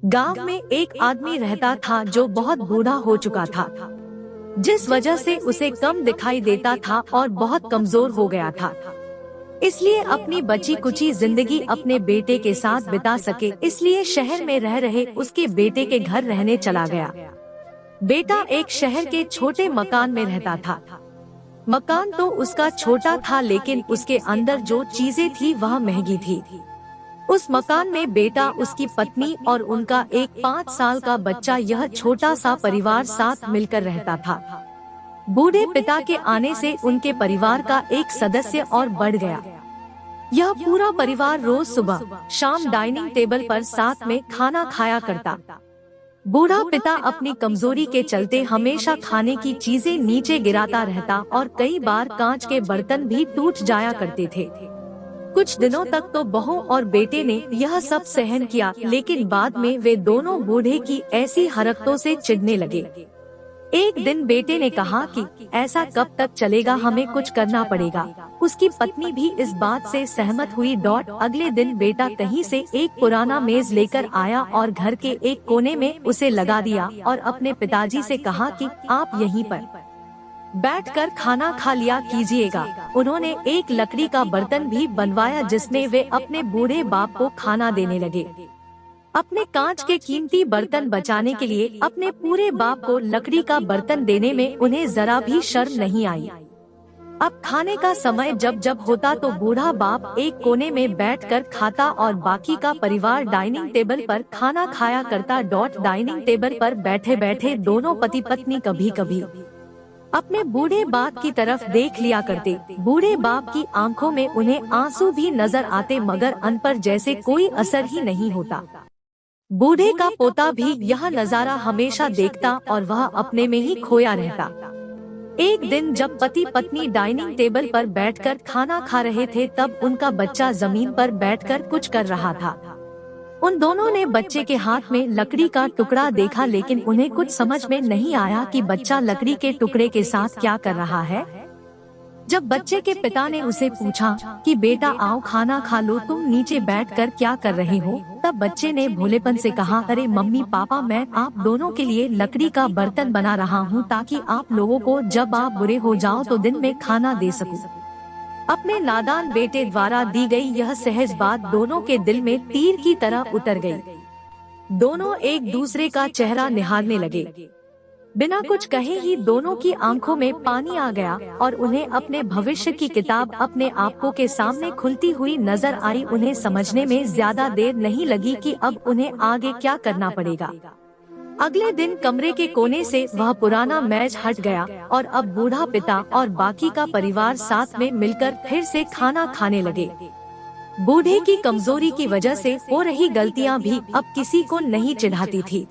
गांव में एक आदमी रहता था जो बहुत बूढ़ा हो चुका था, जिस वजह से उसे कम दिखाई देता था और बहुत कमजोर हो गया था। इसलिए अपनी बची कुची जिंदगी अपने बेटे के साथ बिता सके, इसलिए शहर में रह रहे उसके बेटे के घर रहने चला गया। बेटा एक शहर के छोटे मकान में रहता था। मकान तो उसका छोटा था, लेकिन उसके अंदर जो चीजें थी वह महंगी थी। उस मकान में बेटा, उसकी पत्नी और उनका एक 5 साल का बच्चा, यह छोटा सा परिवार साथ मिलकर रहता था। बूढ़े पिता के आने से उनके परिवार का एक सदस्य और बढ़ गया। यह पूरा परिवार रोज सुबह शाम डाइनिंग टेबल पर साथ में खाना खाया करता। बूढ़ा पिता अपनी कमजोरी के चलते हमेशा खाने की चीजें नीचे गिराता रहता और कई बार कांच के बर्तन भी टूट जाया करते थे। कुछ दिनों तक तो बहू और बेटे ने यह सब सहन किया, लेकिन बाद में वे दोनों बूढ़े की ऐसी हरकतों से चिढ़ने लगे। एक दिन बेटे ने कहा कि ऐसा कब तक चलेगा, हमें कुछ करना पड़ेगा। उसकी पत्नी भी इस बात से सहमत हुई। अगले दिन बेटा कहीं से एक पुराना मेज लेकर आया और घर के एक कोने में उसे लगा दिया और अपने पिताजी से कहा कि आप यहीं पर बैठकर खाना खा लिया कीजिएगा। उन्होंने एक लकड़ी का बर्तन भी बनवाया जिसमें वे अपने बूढ़े बाप को खाना देने लगे। अपने कांच के कीमती बर्तन बचाने के लिए अपने पूरे बाप को लकड़ी का बर्तन देने में उन्हें जरा भी शर्म नहीं आई। अब खाने का समय जब जब होता तो बूढ़ा बाप एक कोने में बैठकर खाता और बाकी का परिवार डाइनिंग टेबल पर खाना खाया करता। डाइनिंग टेबल पर बैठे बैठे दोनों पति पत्नी कभी कभी अपने बूढ़े बाप की तरफ देख लिया करते। बूढ़े बाप की आंखों में उन्हें आंसू भी नजर आते, मगर उन पर जैसे कोई असर ही नहीं होता। बूढ़े का पोता भी यह नजारा हमेशा देखता और वह अपने में ही खोया रहता। एक दिन जब पति पत्नी डाइनिंग टेबल पर बैठकर खाना खा रहे थे, तब उनका बच्चा जमीन पर बैठकर कुछ कर रहा था। उन दोनों ने बच्चे के हाथ में लकड़ी का टुकड़ा देखा, लेकिन उन्हें कुछ समझ में नहीं आया कि बच्चा लकड़ी के टुकड़े के साथ क्या कर रहा है। जब बच्चे के पिता ने उसे पूछा कि बेटा आओ खाना खा लो, तुम नीचे बैठकर क्या कर रहे हो, तब बच्चे ने भोलेपन से कहा, अरे मम्मी पापा, मैं आप दोनों के लिए लकड़ी का बर्तन बना रहा हूँ ताकि आप लोगों को जब आप बुरे हो जाओ तो दिन में खाना दे सकूं। अपने नादान बेटे द्वारा दी गई यह सहज बात दोनों के दिल में तीर की तरह उतर गई। दोनों एक दूसरे का चेहरा निहारने लगे। बिना कुछ कहे ही दोनों की आंखों में पानी आ गया और उन्हें अपने भविष्य की किताब अपने आंखों के सामने खुलती हुई नजर आई। उन्हें समझने में ज्यादा देर नहीं लगी कि अब उन्हें आगे क्या करना पड़ेगा। अगले दिन कमरे के कोने से वह पुराना मेज हट गया और अब बूढ़ा पिता और बाकी का परिवार साथ में मिलकर फिर से खाना खाने लगे। बूढ़े की कमजोरी की वजह से हो रही गलतियां भी अब किसी को नहीं चिढ़ाती थी।